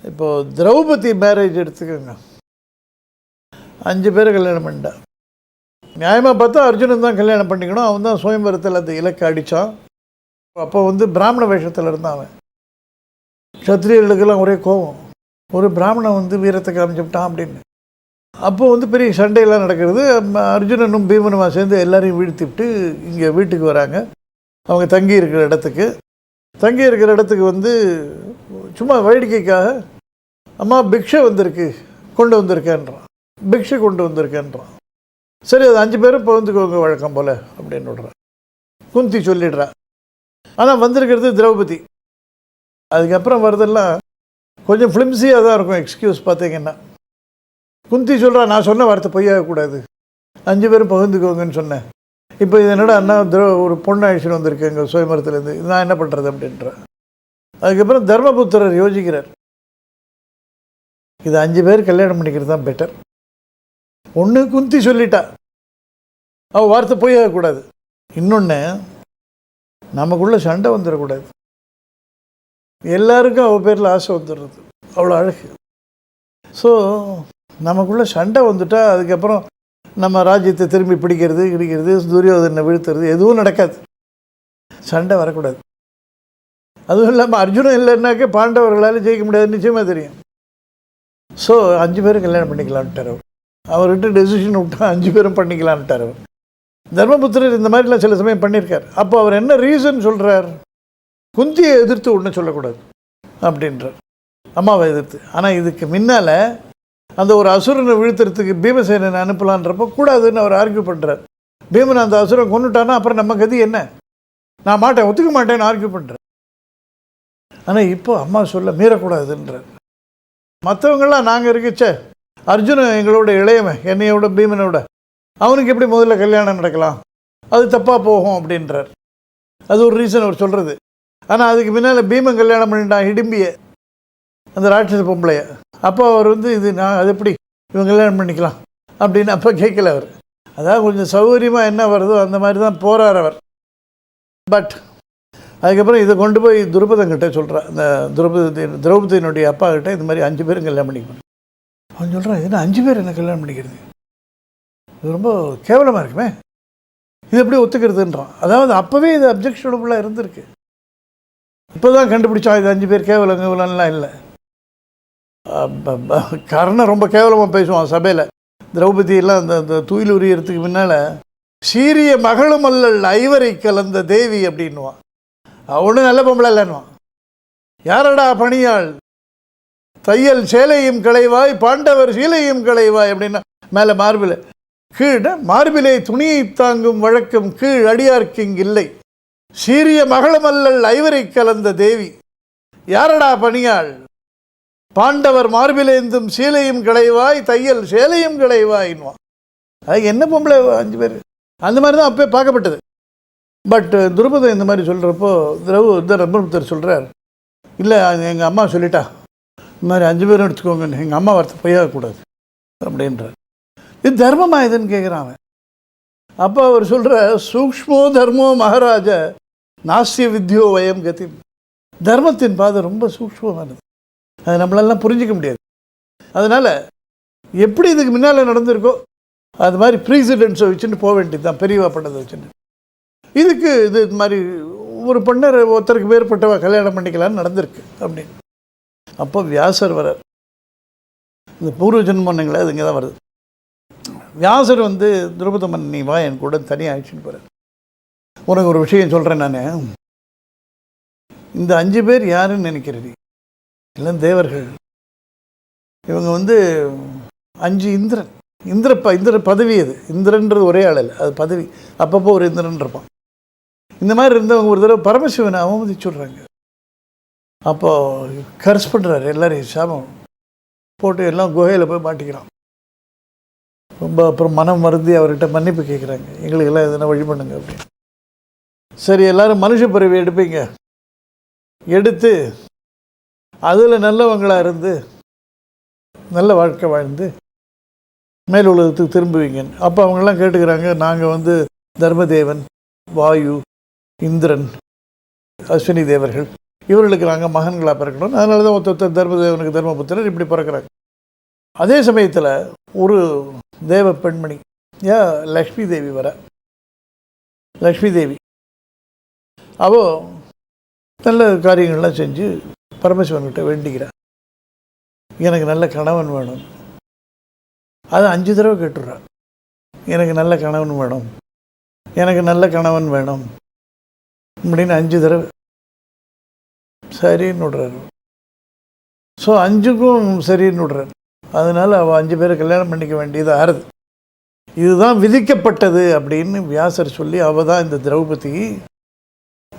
இப்போது திரௌபதி மேரேஜ் எடுத்துக்கோங்க. 5 பேரை கல்யாணம் பண்ணிட்டா. நியாயமாக பார்த்தா அர்ஜுனன் தான் கல்யாணம் பண்ணிக்கணும். அவன் தான் சுயம்பரத்தில் அந்த இலக்கை அடித்தான். அப்போ பிராமண வேஷத்தில் இருந்தான் அவன். சத்திரியர்களுக்கெல்லாம் ஒரே கோபம். ஒரு பிராமணன் வீரத்தை காமிச்சுட்டான் அப்படின்னு. அப்போது பெரிய சண்டையெல்லாம் நடக்கிறது. அர்ஜுனனும் பீமனுமா சேர்ந்து எல்லாரையும் வீழ்த்திவிட்டு இங்கே வீட்டுக்கு வராங்க. அவங்க தங்கி இருக்கிற இடத்துக்கு சும்மா வேடிக்கைக்காக அம்மா பிக்ஷை கொண்டு வந்திருக்கேன்றான். சரி, அது 5 பேரும் பகிர்ந்துக்கோங்க வழக்கம் போல் அப்படின்னு விடுறான். குந்தி சொல்லிடுறா. ஆனால் வந்திருக்கிறது திரௌபதி. அதுக்கப்புறம் வரதெல்லாம் கொஞ்சம் ஃபிலிம்ஸியாக தான் இருக்கும். எக்ஸ்கியூஸ் பார்த்தீங்கன்னா, குந்தி சொல்கிறா, நான் சொன்ன வார்த்தை பொய்யாகக்கூடாது, 5 பேரும் பகிர்ந்துக்கோங்கன்னு சொன்னேன். இப்போ இது என்னடா அண்ணா ஒரு பொண்ணு அழிச்சுன்னு வந்திருக்கு எங்கள் சுயமரத்துலேருந்து, நான் என்ன பண்ணுறது அப்படின்றேன். அதுக்கப்புறம் தர்மபுத்திரர் யோசிக்கிறார், இது 5 பேர் கல்யாணம் பண்ணிக்கிறது தான் பெட்டர். ஒன்று குந்தி சொல்லிட்டா, அவள் வார்த்தை பொய்யாகக்கூடாது. இன்னொன்று, நமக்குள்ளே சண்டை வந்துடக்கூடாது. எல்லாருக்கும் அவள் பேரில் ஆசை வந்துடுறது, அவ்வளோ அழகு. ஸோ நமக்குள்ளே சண்டை வந்துட்டால் அதுக்கப்புறம் நம்ம ராஜ்யத்தை திரும்பி பிடிக்கிறது துரியோதனை வீழ்த்துறது எதுவும் நடக்காது. சண்டை வரக்கூடாது. அதுவும் இல்லாமல் அர்ஜுனன் இல்லைன்னாக்க பாண்டவர்களால் ஜெயிக்க முடியாது, நிச்சயமாக தெரியும். ஸோ 5 பேரும் கல்யாணம் பண்ணிக்கலான்ட்டார் அவர். அவர்கிட்ட டெசிஷன் விட்டா 5 பேரும் பண்ணிக்கலான்ட்டார் அவர். தர்மபுத்திரர் இந்த மாதிரிலாம் சில சமயம் பண்ணியிருக்கார். அப்போ அவர் என்ன ரீசன் சொல்கிறார், குந்தியை எதிர்த்து ஒன்றும் சொல்லக்கூடாது அப்படின்றார், அம்மாவை எதிர்த்து. ஆனால் இதுக்கு முன்னால் அந்த ஒரு அசுரனை வீழ்த்துறதுக்கு பீமசேனனை அனுப்பலான்றப்போ கூடாதுன்னு அவர் ஆர்கியூ பண்ணுறார். பீமன் அந்த அசுரன் கொண்டுட்டானா அப்புறம் நம்ம கதி என்ன, நான் மாட்டேன், ஒத்துக்க மாட்டேன்னு ஆர்கியூ பண்ணுறேன். ஆனால் இப்போ அம்மா சொல்ல மீறக்கூடாதுன்றார். மற்றவங்களாம் நாங்கள் இருக்கச்சே, அர்ஜுனன் எங்களோட இளையவன், என்னையோட பீமனோட, அவனுக்கு எப்படி முதல்ல கல்யாணம் நடக்கலாம், அது தப்பாக போகும் அப்படின்றார். அது ஒரு ரீசன் அவர் சொல்கிறது. ஆனால் அதுக்கு முன்னால் பீமன் கல்யாணம் பண்ணிட்டான் ஹிடிம்பியை, அந்த ராட்சச பொம்பளைய. அப்போ அவர் இது நான் அது எப்படி இவங்க கல்யாணம் பண்ணிக்கலாம் அப்படின்னு அப்போ கேட்கல அவர். அதாவது கொஞ்சம் சௌகரியமாக என்ன வருதோ அந்த மாதிரி தான் போகிறார் அவர். பட் அதுக்கப்புறம் இதை கொண்டு போய் துருபதங்கிட்ட சொல்கிறான். இந்த திரௌபதியினுடைய அப்பா கிட்ட இது மாதிரி 5 பேரும் கல்யாணம் பண்ணிக்கணும். அவன் சொல்கிறான், இது 5 பேர் என்ன கல்யாணம் பண்ணிக்கிறது, இது ரொம்ப கேவலமாக இருக்குமே, இது எப்படி ஒத்துக்கிறதுன்றான். அதாவது அப்போவே இது அப்ஜெக்ஷனபுளாக இருந்திருக்கு. இப்போ தான் கண்டுபிடிச்சான் இது 5 பேர் கேவலம்லாம் இல்லை. கர்ணன் ரொம்ப கேவலமாக பேசுவான் சபையில். திரௌபதியெல்லாம் அந்த தூயில் உரியறதுக்கு முன்னால் சீரிய மகளும் அல்லல் ஐவரை கலந்த தேவி அப்படின்வான். ஒன்றும் நல்ல பொம்பளை இல்லைன்னுவான். யாரடா பணியாள், தையல் சேலையும் களைவாய், பாண்டவர் சீலையும் களைவாய் அப்படின்னா மேலே மார்பில், கீழே மார்பிலே துணியை தாங்கும் வழக்கம் கீழ் அடியார்க்கு இங்கில்லை, சீரிய மகளும் அல்லல் ஐவரை கலந்த தேவி, யாரடா பணியாள், பாண்டவர் மார்பிலேந்தும் சீலையும் களைவாய், தையல் சேலையும் களைவாயின்வான். அது என்ன பொம்பளை 5 பேர், அந்த மாதிரி தான் அப்போ பார்க்கப்பட்டது. பட் துருபதன் இந்த மாதிரி சொல்கிறப்போ தர்மபுத்திரர் சொல்கிறார், இல்லை எங்கள் அம்மா சொல்லிட்டா இந்த மாதிரி 5 பேரும் எடுத்துக்கோங்கன்னு, எங்கள் அம்மா வார்த்தை பொய்யாகக்கூடாது அப்படின்றார். இது தர்மமா இதுன்னு கேட்குறான் அவன். அப்போ அவர் சொல்கிற, சூக்ஷ்மோ தர்மோ மகாராஜ நாஸ்திய வித்யோ வயம் கதி. தர்மத்தின் பாதை ரொம்ப சூக்ஷ்மமானது, அது நம்மளெல்லாம் புரிஞ்சிக்க முடியாது. அதனால் எப்படி இதுக்கு முன்னால் நடந்திருக்கோ அது மாதிரி ப்ரீசிடென்ட்ஸை வச்சுட்டு போக வேண்டியது தான், பெரியவா பண்ணதை வச்சுட்டு. இதுக்கு இது மாதிரி ஒரு பொண்ணர் ஒருத்தருக்கு வேறுபட்டவா கல்யாணம் பண்ணிக்கலான்னு நடந்திருக்கு அப்படின்னு. அப்போ வியாசர் வரார். இந்த பூர்வ ஜென்மங்களே அது இங்கே தான் வருது. வியாசர் திரௌபதி மன்னன் நீ வா என் கூட தனியாக அழைச்சின்னு போகிறார். உனக்கு ஒரு விஷயம் சொல்கிறேன் நான். இந்த 5 பேர் யாருன்னு நினைக்கிறீ, இல்லை தேவர்கள். இவங்க 5 இந்திர பதவி. அது இந்திரன்றது ஒரே ஆள் இல்லை, அது பதவி. அப்பப்போ ஒரு இந்திரன் இருப்பான். இந்த மாதிரி இருந்தவங்க ஒரு தடவை பரமசிவனை அவமதிச்சு விட்றாங்க. அப்போது கர்ஸ் பண்ணுறாரு, எல்லாரையும் சாபம் போட்டு எல்லாம் குகையில் போய் மாட்டிக்கிறான். ரொம்ப அப்புறம் மனம் மருந்தி அவர்கிட்ட மன்னிப்பு கேட்குறாங்க, எங்களுக்கெல்லாம் எதுனா வழி பண்ணுங்க அப்படின்னு. சரி, எல்லோரும் மனுஷ பிறவி எடுப்பீங்க, எடுத்து அதில் நல்லவங்களாக இருந்து நல்ல வாழ்க்கை வாழ்ந்து மேல் உலகத்துக்கு திரும்புவீங்கன்னு. அப்போ அவங்கெல்லாம் கேட்டுக்கிறாங்க, நாங்கள் தர்மதேவன், வாயு, இந்திரன், அஸ்வினி தேவர்கள் இவர்களுக்கு நாங்கள் மகன்களாக பிறக்கணும். அதனால தான் ஒருத்தர் தர்மதேவனுக்கு தர்மபுத்திரர் இப்படி பிறக்கிறாங்க. அதே சமயத்தில் ஒரு தேவ பெண்மணி லக்ஷ்மி தேவி வர. லக்ஷ்மி தேவி அவள் நல்ல காரியங்கள்லாம் செஞ்சு பரமசிவன்கிட்ட வேண்டிக்கிறார், எனக்கு நல்ல கணவன் வேணும். அது 5 தடவை கேட்டுடுறார், எனக்கு நல்ல கணவன் வேணும், எனக்கு நல்ல கணவன் வேணும் அப்படின்னு 5 தடவை. சரின்னு விடுறாரு. ஸோ 5க்கும் சரின்னு விடுறாரு. அதனால் அவள் 5 பேரை கல்யாணம் பண்ணிக்க வேண்டியது ஆறுது. இதுதான் விதிக்கப்பட்டது அப்படின்னு வியாசர் சொல்லி அவள் தான் இந்த திரௌபதி.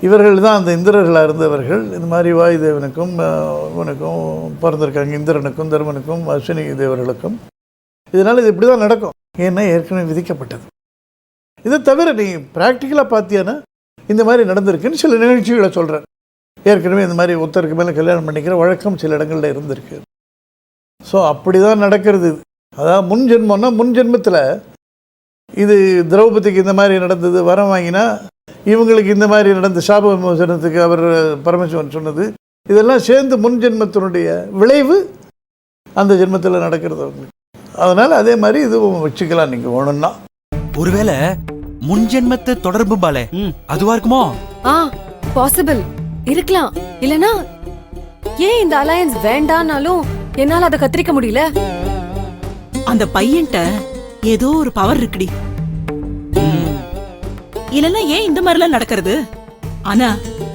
இவர்கள் தான் அந்த இந்திரர்களாக இருந்தவர்கள். இந்த மாதிரி வாயுதேவனுக்கும் இவனுக்கும் பிறந்திருக்காங்க, இந்திரனுக்கும் தர்மனுக்கும் அஸ்வினி தேவர்களுக்கும். இதனால் இது இப்படி தான் நடக்கும், ஏன்னா ஏற்கனவே விதிக்கப்பட்டது. இதை தவிர நீ ப்ராக்டிக்கலாக பார்த்தியானா இந்த மாதிரி நடந்திருக்குன்னு சில நிகழ்ச்சிகளை சொல்கிறேன். ஏற்கனவே இந்த மாதிரி ஒருத்தருக்கு மேலே கல்யாணம் பண்ணிக்கிற வழக்கம் சில இடங்களில் இருந்திருக்கு. ஸோ அப்படி தான் நடக்கிறது. அதாவது முன் ஜென்மம்னா முன் ஜென்மத்தில் இது திரௌபதிக்கு இந்த மாதிரி நடந்தது, வரம் வாங்கினா இவங்களுக்கு இந்த மாதிரி நடந்த சாப விமோசனத்துக்கு அவர் பரமசிவன் சொன்னது, இதெல்லாம் சேர்ந்து முன் ஜென்மத்தினுடைய விளைவு அந்த ஜென்மத்தில் நடக்கிறது அவங்களுக்கு. அதனால் அதே மாதிரி இதுவும் வச்சுக்கலாம் நீங்கள் வேணும்னா. ஒருவேளை முன் ஜென்மத்து தொடர்பு பாலே அதுவா இருக்குமோ? பாசிபிள் இருக்கலாம். இல்லனா ஏன் இந்த அலையன்ஸ் வேண்டானாலும் என்னால அதை கத்திரிக்க முடியல. அந்த பையன்ட்ட ஏதோ ஒரு பவர் இருக்குடி. இல்லன்னா ஏன் இந்த மாதிரிலாம் நடக்கிறது? ஆனா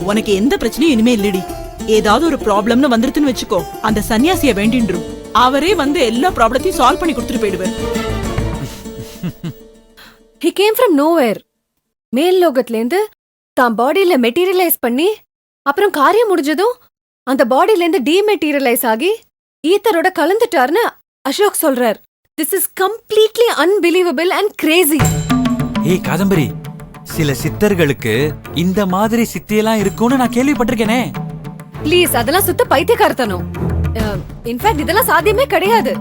உனக்கு எந்த பிரச்சனையும் இனிமே இல்லடி. ஏதாவது ஒரு ப்ராப்ளம்னு வந்துருதுன்னு வச்சுக்கோ, அந்த சன்னியாசிய வேண்டின்றும் அவரே வந்து எல்லா ப்ராப்ளத்தையும் சால்வ் பண்ணி கொடுத்துட்டு போயிடுவார். He came from nowhere. மேல் லோகத்துல இருந்து தான் பாடியில மெட்டீரியலைஸ் பண்ணி அப்புறம் காரியம் முடிஞ்சதும் அந்த பாடியில இருந்து டீமெட்டீரியலைஸ் ஆகி ஈத்தரோட கலந்துட்டார்னு அசோக் சொல்றார். This is completely unbelievable and crazy. ஏய் காதம்பரி, சில சித்தர்களுக்கு இந்த மாதிரி சித்தியெல்லாம் இருக்கும்னு நான் கேள்விப்பட்டிருக்கேனே. ப்ளீஸ், அதெல்லாம் சுத்த பைத்தியக்காரத்தனம். இன்ஃபேக்ட் இதெல்லாம் சாத்தியமே கிடையாது.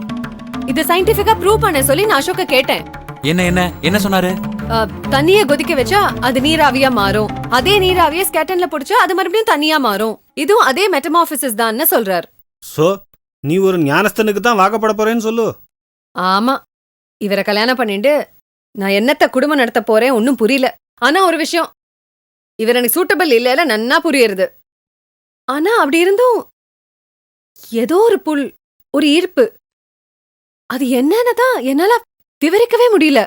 இத சயின்டிஃபிக்கா ப்ரூவ் பண்ண சொல்லி நான் அசோக்க கேட்டேன். என்ன சொன்னாரு? தண்ணிய கொதிக்க வச்சா அது நீராவியா மாறும், அதே நீராவிய ஸ்கேட்டன்ல புடிச்சா அது மறுபடியும் தண்ணியா மாறும், இதுவும் அதே மெட்டமார்பிசிஸ் தான்னு சொல்றார். சோ நீ ஒரு ஞானஸ்தனுக்கு தான் வாக்கப்பட போறேன்னு சொல்லு. ஆமா, இவரை கல்யாணம் பண்ணிட்டு நான் என்னத்த குடும்பம் நடத்த போறேன் ஒன்னும் புரியல. ஆனா ஒரு விஷயம், இவர் எனக்கு சூட்டபிள் இல்லைல நன்னா புரியுறது. ஆனா அப்படி இருந்தும் ஏதோ ஒரு புல், ஒரு ஈர்ப்பு, அது என்னன்னதான் என்னால விவரிக்கவே முடியல.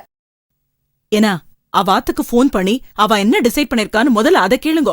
ஏன்னா அவாத்துக்கு போன் பண்ணி அவ என்ன டிசைட் பண்ணிருக்கான்னு முதல்ல அதை கேளுங்க.